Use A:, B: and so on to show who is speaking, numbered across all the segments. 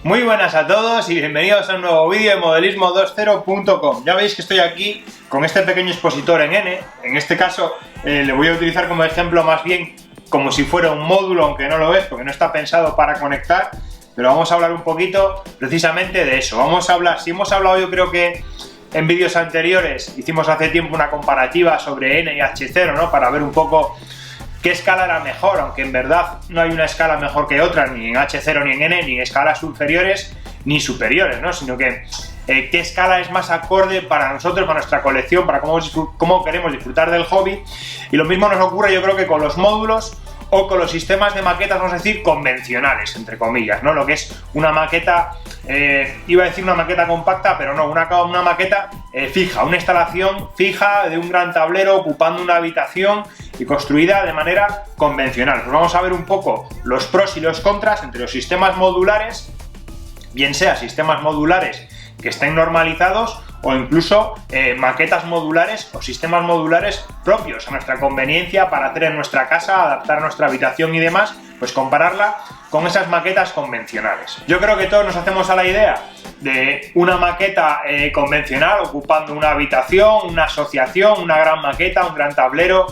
A: Muy buenas a todos y bienvenidos a un nuevo vídeo de modelismo20.com. Ya veis que estoy aquí con este pequeño expositor en N. En este caso le voy a utilizar como ejemplo más bien como si fuera un módulo, aunque no lo es porque no está pensado para conectar, pero vamos a hablar un poquito precisamente de eso. Vamos a hablar, si hemos hablado, yo creo que en vídeos anteriores hicimos hace tiempo una comparativa sobre N y H0, ¿no? Para ver un poco qué escala era mejor, aunque en verdad no hay una escala mejor que otra, ni en H0 ni en N, ni escalas inferiores ni superiores, ¿no? Sino que qué escala es más acorde para nosotros, para nuestra colección, para cómo queremos disfrutar del hobby. Y lo mismo nos ocurre, yo creo, que con los módulos o con los sistemas de maquetas, vamos a decir, convencionales, entre comillas, ¿no? Lo que es una maqueta, iba a decir una maqueta compacta, pero no, una maqueta fija, una instalación fija de un gran tablero ocupando una habitación y construida de manera convencional. Pues vamos a ver un poco los pros y los contras entre los sistemas modulares, bien sea sistemas modulares que estén normalizados o incluso maquetas modulares o sistemas modulares propios a nuestra conveniencia para hacer en nuestra casa, adaptar nuestra habitación y demás, pues compararla con esas maquetas convencionales. Yo creo que todos nos hacemos a la idea de una maqueta convencional ocupando una habitación, una asociación, una gran maqueta, un gran tablero,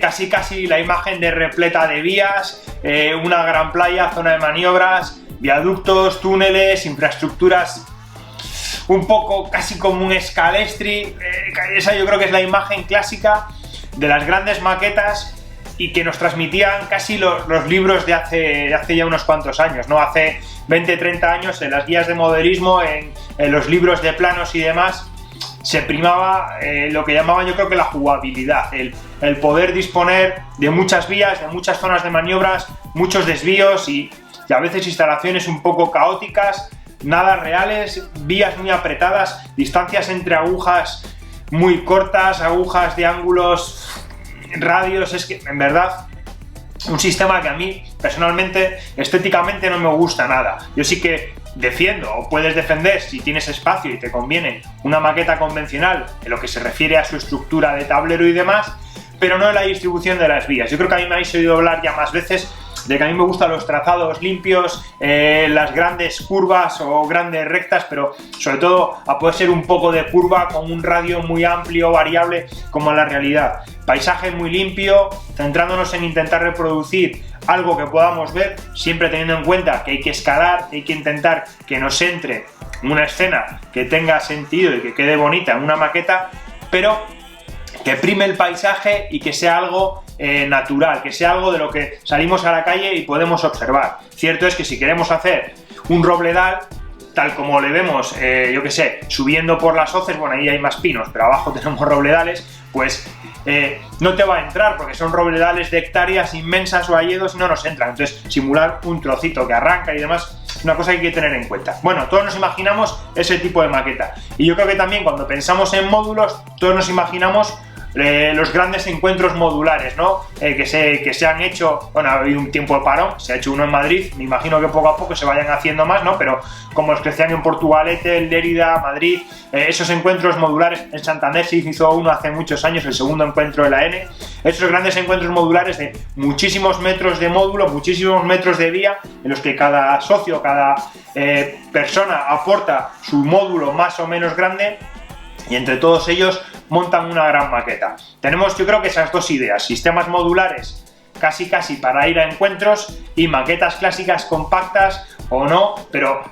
A: casi la imagen de repleta de vías, una gran playa, zona de maniobras, viaductos, túneles, infraestructuras, un poco casi como un Scalestri. Esa yo creo que es la imagen clásica de las grandes maquetas y que nos transmitían casi los libros de hace ya unos cuantos años, ¿no? Hace 20-30 años en las guías de modelismo, en los libros de planos y demás, se primaba lo que llamaban, yo creo que la jugabilidad, el poder disponer de muchas vías, de muchas zonas de maniobras, muchos desvíos y a veces instalaciones un poco caóticas, nada reales, vías muy apretadas, distancias entre agujas muy cortas, agujas de ángulos, radios. Es que en verdad un sistema que a mí personalmente estéticamente no me gusta nada. Yo sí que defiendo, o puedes defender si tienes espacio y te conviene, una maqueta convencional en lo que se refiere a su estructura de tablero y demás, pero no en la distribución de las vías. Yo creo que a mí me habéis oído hablar ya más veces de que a mí me gustan los trazados limpios, las grandes curvas o grandes rectas, pero sobre todo a poder ser un poco de curva con un radio muy amplio, variable, como en la realidad. Paisaje muy limpio, centrándonos en intentar reproducir algo que podamos ver, siempre teniendo en cuenta que hay que escalar, hay que intentar que nos entre una escena que tenga sentido y que quede bonita en una maqueta, pero que prime el paisaje y que sea algo natural, que sea algo de lo que salimos a la calle y podemos observar. Cierto es que si queremos hacer un robledal, tal como le vemos, yo que sé, subiendo por las hoces, bueno, ahí hay más pinos, pero abajo tenemos robledales, pues no te va a entrar porque son robledales de hectáreas inmensas o hayedos y no nos entran. Entonces, simular un trocito que arranca y demás es una cosa que hay que tener en cuenta. Bueno, todos nos imaginamos ese tipo de maqueta. Y yo creo que también cuando pensamos en módulos, todos nos imaginamos los grandes encuentros modulares, ¿no? Que se han hecho, bueno, ha habido un tiempo de parón, se ha hecho uno en Madrid, me imagino que poco a poco se vayan haciendo más, ¿no? Pero como los que hacían en Portugalete, en Lérida, Madrid, esos encuentros modulares, en Santander se hizo uno hace muchos años, el segundo encuentro de la N, esos grandes encuentros modulares de muchísimos metros de módulo, muchísimos metros de vía, en los que cada socio, cada persona aporta su módulo más o menos grande y entre todos ellos montan una gran maqueta. Tenemos, yo creo que esas dos ideas, sistemas modulares casi para ir a encuentros y maquetas clásicas compactas o no, pero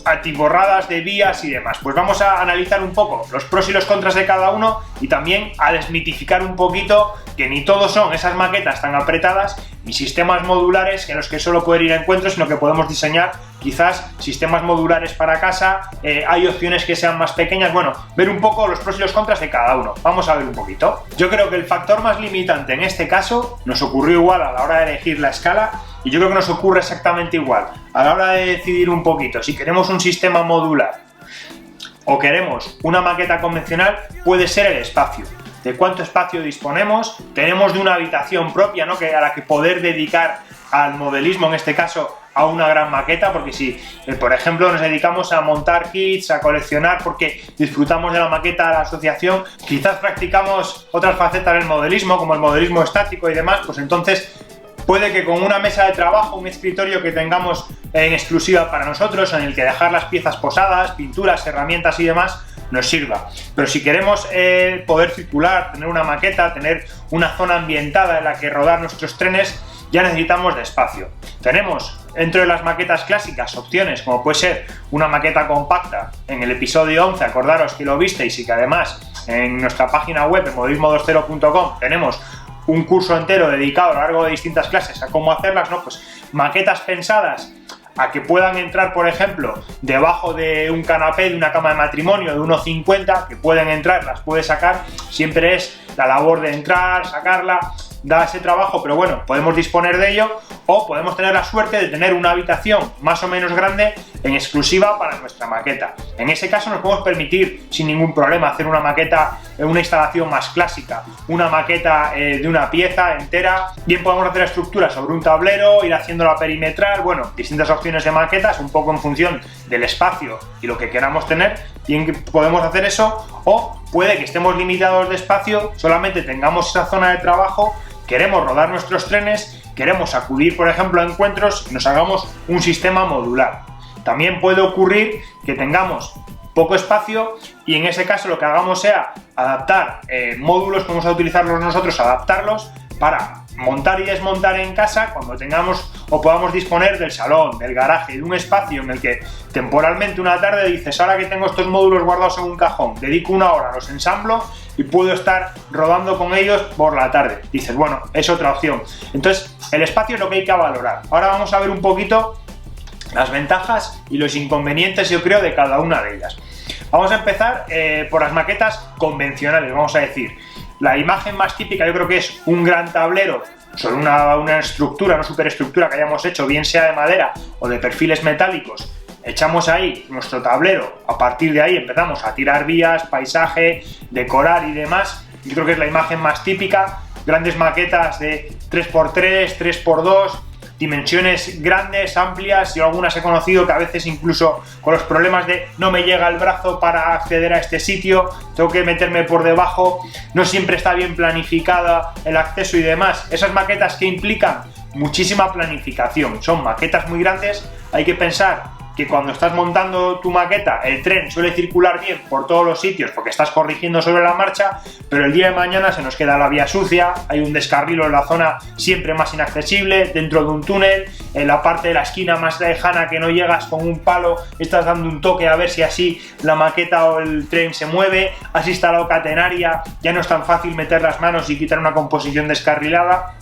A: atiborradas de vías y demás. Pues vamos a analizar un poco los pros y los contras de cada uno y también a desmitificar un poquito que ni todos son esas maquetas tan apretadas ni sistemas modulares en los que solo poder ir a encuentros, sino que podemos diseñar quizás sistemas modulares para casa, hay opciones que sean más pequeñas. Bueno, ver un poco los pros y los contras de cada uno. Vamos a ver un poquito. Yo creo que el factor más limitante en este caso nos ocurrió igual a la hora de elegir la escala y yo creo que nos ocurre exactamente igual a la hora de decidir un poquito si queremos un sistema modular o queremos una maqueta convencional. Puede ser el espacio. De cuánto espacio disponemos, tenemos de una habitación propia, ¿no? A la que poder dedicar al modelismo, en este caso a una gran maqueta, porque si por ejemplo nos dedicamos a montar kits, a coleccionar porque disfrutamos de la maqueta de la asociación, quizás practicamos otras facetas del modelismo como el modelismo estático y demás, pues entonces Puede que con una mesa de trabajo, un escritorio que tengamos en exclusiva para nosotros, en el que dejar las piezas posadas, pinturas, herramientas y demás, nos sirva. Pero si queremos poder circular, tener una maqueta, tener una zona ambientada en la que rodar nuestros trenes, ya necesitamos de espacio. Tenemos dentro de las maquetas clásicas opciones como puede ser una maqueta compacta. En el episodio 11, acordaros que lo visteis y que además en nuestra página web en modelismo20.com tenemos un curso entero dedicado a lo largo de distintas clases a cómo hacerlas, ¿no? Pues maquetas pensadas a que puedan entrar, por ejemplo, debajo de un canapé, de una cama de matrimonio de 1,50, que pueden entrar, las puedes sacar, siempre es la labor de entrar, sacarla, da ese trabajo, pero bueno, podemos disponer de ello, o podemos tener la suerte de tener una habitación más o menos grande en exclusiva para nuestra maqueta. En ese caso nos podemos permitir sin ningún problema hacer una maqueta, una instalación más clásica, una maqueta de una pieza entera. Bien podemos hacer la estructura sobre un tablero, ir haciendo la perimetral, bueno, distintas opciones de maquetas, un poco en función del espacio y lo que queramos tener. Bien podemos hacer eso, o puede que estemos limitados de espacio, solamente tengamos esa zona de trabajo, queremos rodar nuestros trenes, queremos acudir, por ejemplo, a encuentros y nos hagamos un sistema modular. También puede ocurrir que tengamos poco espacio y en ese caso lo que hagamos sea adaptar módulos que vamos a utilizarlos nosotros, adaptarlos para montar y desmontar en casa cuando tengamos o podamos disponer del salón, del garaje, de un espacio en el que temporalmente una tarde dices, ahora que tengo estos módulos guardados en un cajón, dedico una hora, los ensamblo y puedo estar rodando con ellos por la tarde. Dices, bueno, es otra opción. Entonces, el espacio es lo que hay que valorar. Ahora vamos a ver un poquito las ventajas y los inconvenientes, yo creo, de cada una de ellas. Vamos a empezar por las maquetas convencionales, vamos a decir. La imagen más típica yo creo que es un gran tablero sobre una estructura, una superestructura que hayamos hecho, bien sea de madera o de perfiles metálicos. Echamos ahí nuestro tablero, a partir de ahí empezamos a tirar vías, paisaje, decorar y demás. Yo creo que es la imagen más típica. Grandes maquetas de 3x3, 3x2, dimensiones grandes, amplias. Yo algunas he conocido que a veces incluso con los problemas de no me llega el brazo para acceder a este sitio, tengo que meterme por debajo, no siempre está bien planificada el acceso y demás. Esas maquetas que implican muchísima planificación, son maquetas muy grandes, hay que pensar que cuando estás montando tu maqueta, el tren suele circular bien por todos los sitios porque estás corrigiendo sobre la marcha, pero el día de mañana se nos queda la vía sucia, hay un descarrilo en la zona siempre más inaccesible, dentro de un túnel, en la parte de la esquina más lejana que no llegas con un palo, estás dando un toque a ver si así la maqueta o el tren se mueve, has instalado catenaria, ya no es tan fácil meter las manos y quitar una composición descarrilada.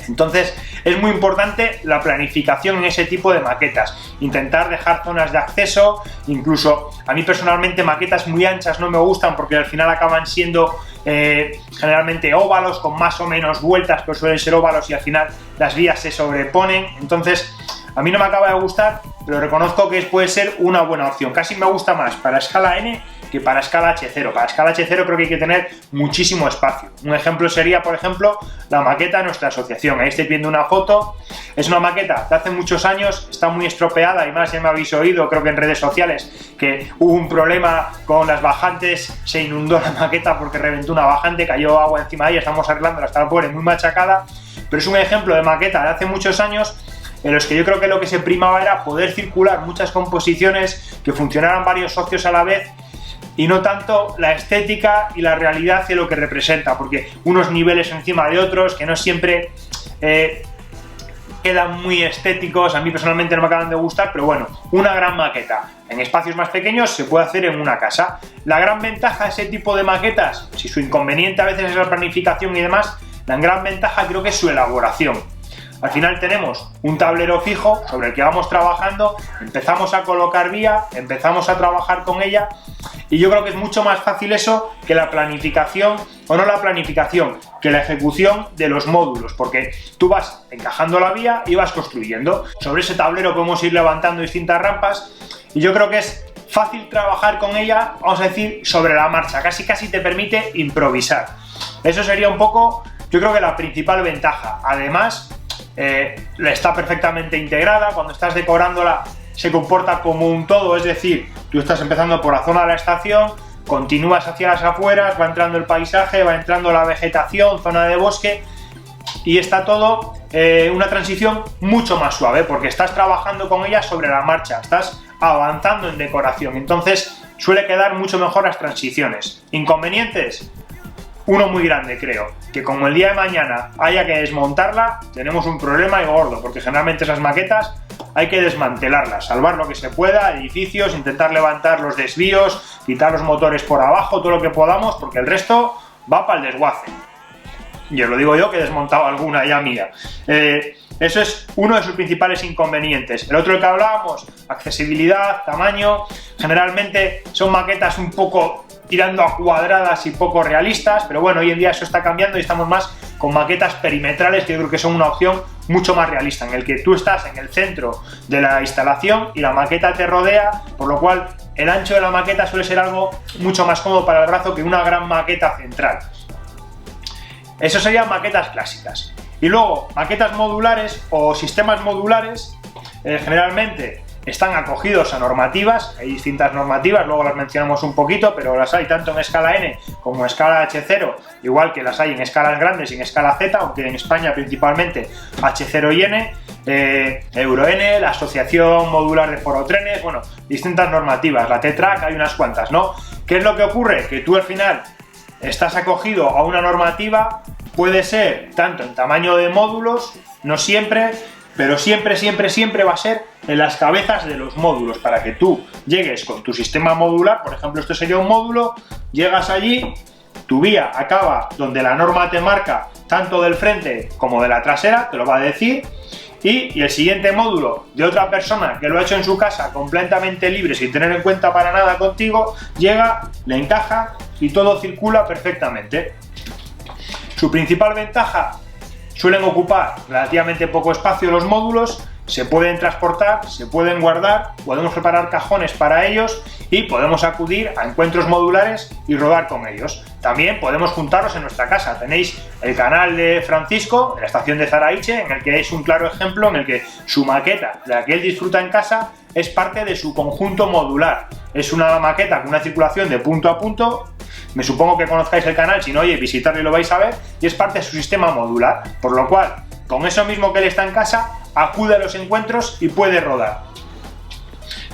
A: Entonces es muy importante la planificación en ese tipo de maquetas, intentar dejar zonas de acceso, incluso a mí personalmente maquetas muy anchas no me gustan porque al final acaban siendo generalmente óvalos con más o menos vueltas, pero suelen ser óvalos y al final las vías se sobreponen. Entonces a mí no me acaba de gustar, pero reconozco que puede ser una buena opción. Casi me gusta más para escala N que para escala H0. Para escala H0 creo que hay que tener muchísimo espacio. Un ejemplo sería, por ejemplo, la maqueta de nuestra asociación. Ahí estáis viendo una foto. Es una maqueta de hace muchos años, está muy estropeada, y más ya me habéis oído, creo que en redes sociales, que hubo un problema con las bajantes, se inundó la maqueta porque reventó una bajante, cayó agua encima de ella, estamos arreglándola, está pobre, muy machacada. Pero es un ejemplo de maqueta de hace muchos años en los que yo creo que lo que se primaba era poder circular muchas composiciones, que funcionaran varios socios a la vez, y no tanto la estética y la realidad de lo que representa, porque unos niveles encima de otros que no siempre quedan muy estéticos, a mí personalmente no me acaban de gustar, pero bueno, una gran maqueta en espacios más pequeños se puede hacer en una casa. La gran ventaja de ese tipo de maquetas, si su inconveniente a veces es la planificación y demás, la gran ventaja creo que es su elaboración. Al final tenemos un tablero fijo sobre el que vamos trabajando, empezamos a colocar vía, empezamos a trabajar con ella, y yo creo que es mucho más fácil eso que la planificación, o no la planificación, que la ejecución de los módulos, porque tú vas encajando la vía y vas construyendo. Sobre ese tablero podemos ir levantando distintas rampas, y yo creo que es fácil trabajar con ella, vamos a decir, sobre la marcha, casi te permite improvisar. Eso sería un poco, yo creo que la principal ventaja. Además, está perfectamente integrada, cuando estás decorándola se comporta como un todo, es decir, tú estás empezando por la zona de la estación, continúas hacia las afueras, va entrando el paisaje, va entrando la vegetación, zona de bosque, y está todo una transición mucho más suave, porque estás trabajando con ella sobre la marcha, estás avanzando en decoración, entonces suele quedar mucho mejor las transiciones. ¿Inconvenientes? Uno muy grande, creo, que como el día de mañana haya que desmontarla, tenemos un problema gordo, porque generalmente esas maquetas hay que desmantelarlas, salvar lo que se pueda, edificios, intentar levantar los desvíos, quitar los motores por abajo, todo lo que podamos, porque el resto va para el desguace. Y os lo digo yo, que he desmontado alguna ya mía. Eso es uno de sus principales inconvenientes. El otro del que hablábamos, accesibilidad, tamaño. Generalmente son maquetas un poco tirando a cuadradas y poco realistas, pero bueno, hoy en día eso está cambiando y estamos más con maquetas perimetrales, que yo creo que son una opción mucho más realista, en el que tú estás en el centro de la instalación y la maqueta te rodea, por lo cual el ancho de la maqueta suele ser algo mucho más cómodo para el brazo que una gran maqueta central. Eso serían maquetas clásicas. Y luego, maquetas modulares o sistemas modulares, generalmente están acogidos a normativas, hay distintas normativas, luego las mencionamos un poquito, pero las hay tanto en escala N como en escala H0, igual que las hay en escalas grandes y en escala Z, aunque en España principalmente H0 y N, Euro N, la Asociación Modular de Forotrenes, bueno, distintas normativas, la TETRAC, hay unas cuantas, ¿no? ¿Qué es lo que ocurre? Que tú al final estás acogido a una normativa, puede ser tanto en tamaño de módulos, no siempre, pero siempre va a ser en las cabezas de los módulos, para que tú llegues con tu sistema modular, por ejemplo esto sería un módulo, llegas allí, tu vía acaba donde la norma te marca, tanto del frente como de la trasera, te lo va a decir, y el siguiente módulo de otra persona que lo ha hecho en su casa completamente libre, sin tener en cuenta para nada contigo, llega, le encaja y todo circula perfectamente. Su principal ventaja: suelen ocupar relativamente poco espacio los módulos, se pueden transportar, se pueden guardar, podemos preparar cajones para ellos y podemos acudir a encuentros modulares y rodar con ellos. También podemos juntarlos en nuestra casa. Tenéis el canal de Francisco, en la estación de Zaraiche, en el que es un claro ejemplo en el que su maqueta, de la que él disfruta en casa, es parte de su conjunto modular. Es una maqueta con una circulación de punto a punto. Me supongo que conozcáis el canal, si no, oye, visitarlo y lo vais a ver, y es parte de su sistema modular, por lo cual, con eso mismo que él está en casa, acude a los encuentros y puede rodar.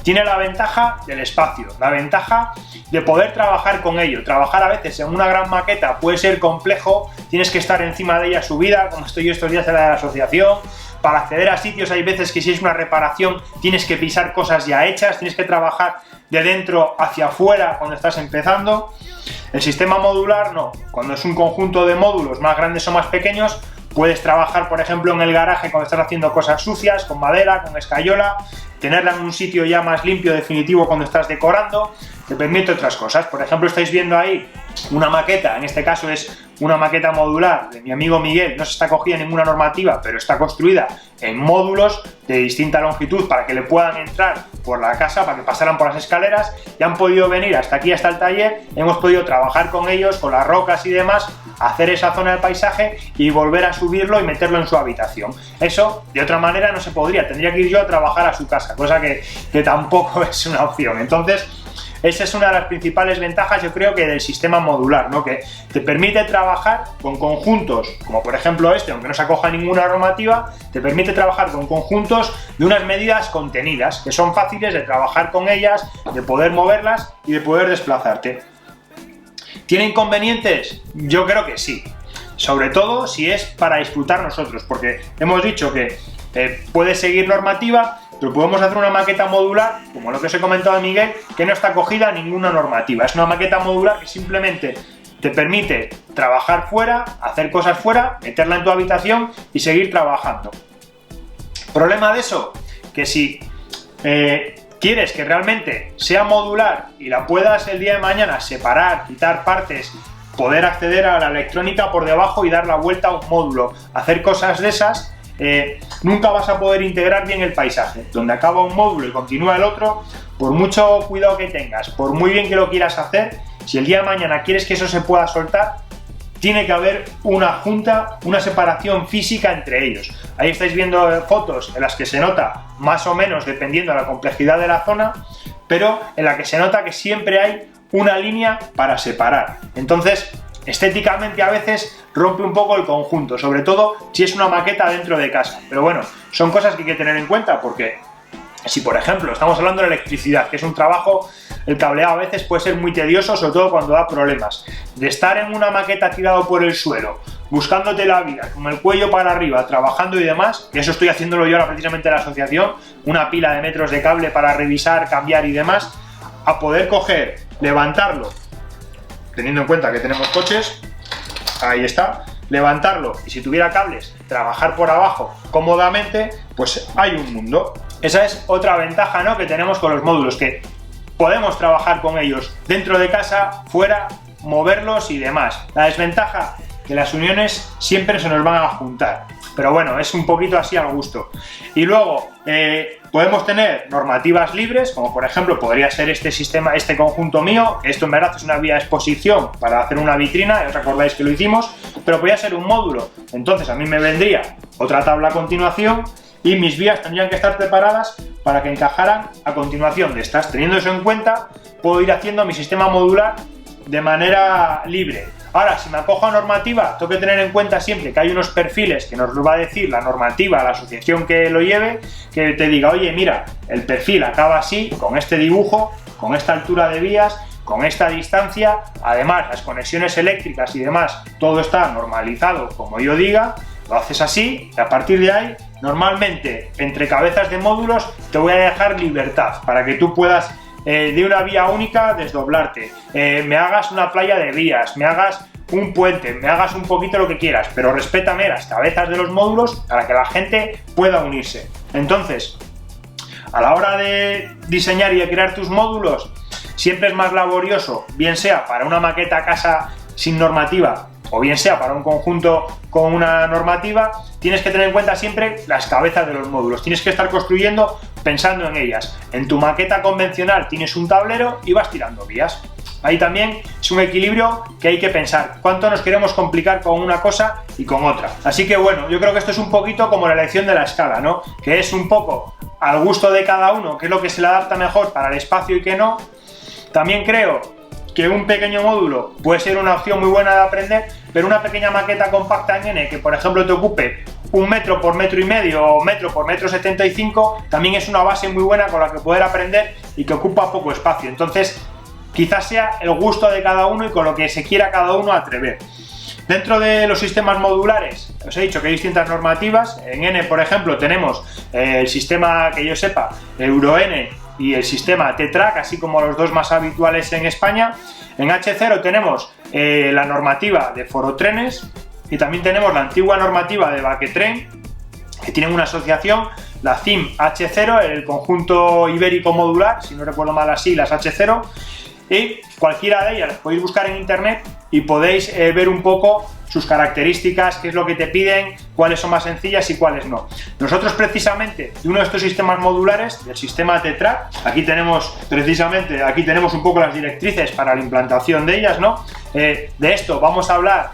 A: Tiene la ventaja del espacio, la ventaja de poder trabajar con ello. Trabajar a veces en una gran maqueta puede ser complejo, tienes que estar encima de ella subida, como estoy yo estos días en la asociación. Para acceder a sitios hay veces que si es una reparación tienes que pisar cosas ya hechas, tienes que trabajar de dentro hacia afuera cuando estás empezando. El sistema modular no, cuando es un conjunto de módulos más grandes o más pequeños, puedes trabajar, por ejemplo, en el garaje cuando estás haciendo cosas sucias, con madera, con escayola, tenerla en un sitio ya más limpio, definitivo, cuando estás decorando, te permite otras cosas. Por ejemplo, estáis viendo ahí una maqueta, en este caso es una maqueta modular de mi amigo Miguel, no se está cogida ninguna normativa, pero está construida en módulos de distinta longitud para que le puedan entrar por la casa, para que pasaran por las escaleras, y han podido venir hasta aquí, hasta el taller, hemos podido trabajar con ellos, con las rocas y demás, hacer esa zona del paisaje y volver a subirlo y meterlo en su habitación. Eso, de otra manera, no se podría, tendría que ir yo a trabajar a su casa, cosa que tampoco es una opción. Entonces, esa es una de las principales ventajas, yo creo, que del sistema modular, ¿no? Que te permite trabajar con conjuntos, como por ejemplo este, aunque no se acoja a ninguna normativa, te permite trabajar con conjuntos de unas medidas contenidas, que son fáciles de trabajar con ellas, de poder moverlas y de poder desplazarte. ¿Tiene inconvenientes? Yo creo que sí, sobre todo si es para disfrutar nosotros, porque hemos dicho que puede seguir normativa, pero podemos hacer una maqueta modular, como lo que os he comentado a Miguel, que no está acogida a ninguna normativa. Es una maqueta modular que simplemente te permite trabajar fuera, hacer cosas fuera, meterla en tu habitación y seguir trabajando. ¿Problema de eso? Que si quieres que realmente sea modular y la puedas el día de mañana separar, quitar partes, poder acceder a la electrónica por debajo y dar la vuelta a un módulo, hacer cosas de esas, nunca vas a poder integrar bien el paisaje. Donde acaba un módulo y continúa el otro, por mucho cuidado que tengas, por muy bien que lo quieras hacer, si el día de mañana quieres que eso se pueda soltar, tiene que haber una junta, una separación física entre ellos. Ahí estáis viendo fotos en las que se nota, más o menos, dependiendo de la complejidad de la zona, pero en la que se nota que siempre hay una línea para separar. Entonces, estéticamente a veces rompe un poco el conjunto, sobre todo si es una maqueta dentro de casa. Pero bueno, son cosas que hay que tener en cuenta porque si por ejemplo estamos hablando de electricidad, que es un trabajo, el cableado a veces puede ser muy tedioso, sobre todo cuando da problemas. De estar en una maqueta tirado por el suelo, buscándote la vida, con el cuello para arriba, trabajando y demás, y eso estoy haciéndolo yo ahora precisamente en la asociación, una pila de metros de cable para revisar, cambiar y demás, a poder coger, levantarlo, teniendo en cuenta que tenemos coches, ahí está, levantarlo y si tuviera cables, trabajar por abajo cómodamente, pues hay un mundo. Esa es otra ventaja, ¿no?, que tenemos con los módulos, que podemos trabajar con ellos dentro de casa, fuera, moverlos y demás. La desventaja, que las uniones siempre se nos van a juntar, pero bueno, es un poquito así al gusto. Y luego podemos tener normativas libres, como por ejemplo podría ser este sistema, este conjunto mío. Esto en verdad es una vía de exposición para hacer una vitrina, os acordáis que lo hicimos, pero podría ser un módulo. Entonces a mí me vendría otra tabla a continuación y mis vías tendrían que estar preparadas para que encajaran a continuación de estas. Teniendo eso en cuenta, puedo ir haciendo mi sistema modular de manera libre. Ahora, si me acojo a normativa, tengo que tener en cuenta siempre que hay unos perfiles que nos lo va a decir la normativa, la asociación que lo lleve, que te diga, oye, mira, el perfil acaba así, con este dibujo, con esta altura de vías, con esta distancia, además las conexiones eléctricas y demás, todo está normalizado como yo diga, lo haces así y a partir de ahí, normalmente entre cabezas de módulos te voy a dejar libertad para que tú puedas de una vía única desdoblarte, me hagas una playa de vías, me hagas un puente, me hagas un poquito lo que quieras, pero respétame las cabezas de los módulos para que la gente pueda unirse. Entonces, a la hora de diseñar y de crear tus módulos, siempre es más laborioso, bien sea para una maqueta casa sin normativa o bien sea para un conjunto con una normativa, tienes que tener en cuenta siempre las cabezas de los módulos, tienes que estar construyendo pensando en ellas. En tu maqueta convencional tienes un tablero y vas tirando vías. Ahí también es un equilibrio que hay que pensar, cuánto nos queremos complicar con una cosa y con otra. Así que bueno, yo creo que esto es un poquito como la elección de la escala, ¿no?, que es un poco al gusto de cada uno, qué es lo que se le adapta mejor para el espacio y qué no. También creo que un pequeño módulo puede ser una opción muy buena de aprender, pero una pequeña maqueta compacta en N que por ejemplo te ocupe 1 metro por metro y medio o metro por metro 75 también es una base muy buena con la que poder aprender y que ocupa poco espacio. Entonces quizás sea el gusto de cada uno y con lo que se quiera cada uno atrever. Dentro de los sistemas modulares, os he dicho que hay distintas normativas. En N, por ejemplo, tenemos el sistema que yo sepa, Euro N, y el sistema T-Track, así como los dos más habituales en España. En H0 tenemos la normativa de forotrenes y también tenemos la antigua normativa de Baquetren, que tienen una asociación, la CIM H0, el conjunto ibérico modular, si no recuerdo mal las siglas H0, y cualquiera de ellas las podéis buscar en internet y podéis ver un poco sus características, qué es lo que te piden, cuáles son más sencillas y cuáles no. Nosotros precisamente de uno de estos sistemas modulares, del sistema T-Track, aquí tenemos un poco las directrices para la implantación de ellas, ¿no? De esto vamos a hablar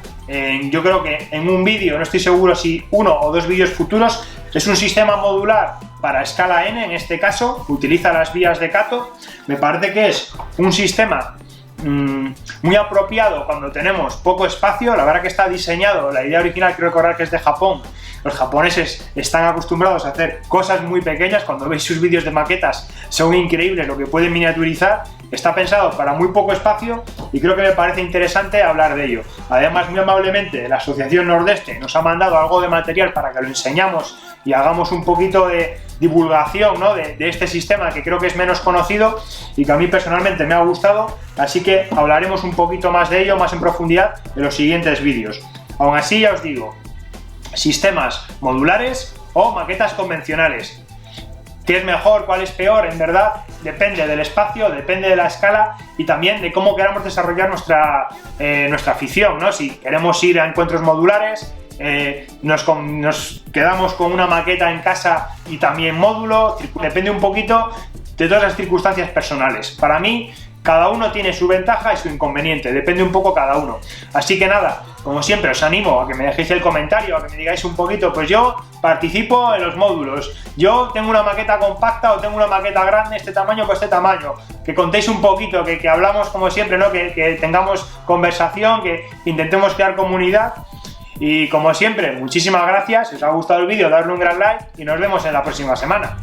A: yo creo que en un vídeo, no estoy seguro si 1 o 2 vídeos futuros. Es un sistema modular para escala N, en este caso, utiliza las vías de Kato. Me parece que es un sistema muy apropiado cuando tenemos poco espacio. La verdad que está diseñado, la idea original creo recordar que es de Japón. Los japoneses están acostumbrados a hacer cosas muy pequeñas. Cuando veis sus vídeos de maquetas son increíbles lo que pueden miniaturizar. Está pensado para muy poco espacio y creo que me parece interesante hablar de ello. Además, muy amablemente, la Asociación Nordeste nos ha mandado algo de material para que lo enseñamos y hagamos un poquito de divulgación, ¿no?, de este sistema que creo que es menos conocido y que a mí personalmente me ha gustado. Así que hablaremos un poquito más de ello, más en profundidad, en los siguientes vídeos. Aún así, ya os digo, sistemas modulares o maquetas convencionales. ¿Qué es mejor? ¿Cuál es peor? En verdad, depende del espacio, depende de la escala y también de cómo queramos desarrollar nuestra afición, ¿no? Si queremos ir a encuentros modulares, nos quedamos con una maqueta en casa y también módulo, depende un poquito de todas las circunstancias personales. Para mí, cada uno tiene su ventaja y su inconveniente, depende un poco cada uno. Así que nada, como siempre os animo a que me dejéis el comentario, a que me digáis un poquito, pues yo participo en los módulos, yo tengo una maqueta compacta o tengo una maqueta grande, este tamaño pues este tamaño, que contéis un poquito, que hablamos como siempre, ¿no? Que tengamos conversación, que intentemos crear comunidad. Y como siempre, muchísimas gracias, si os ha gustado el vídeo, dadle un gran like y nos vemos en la próxima semana.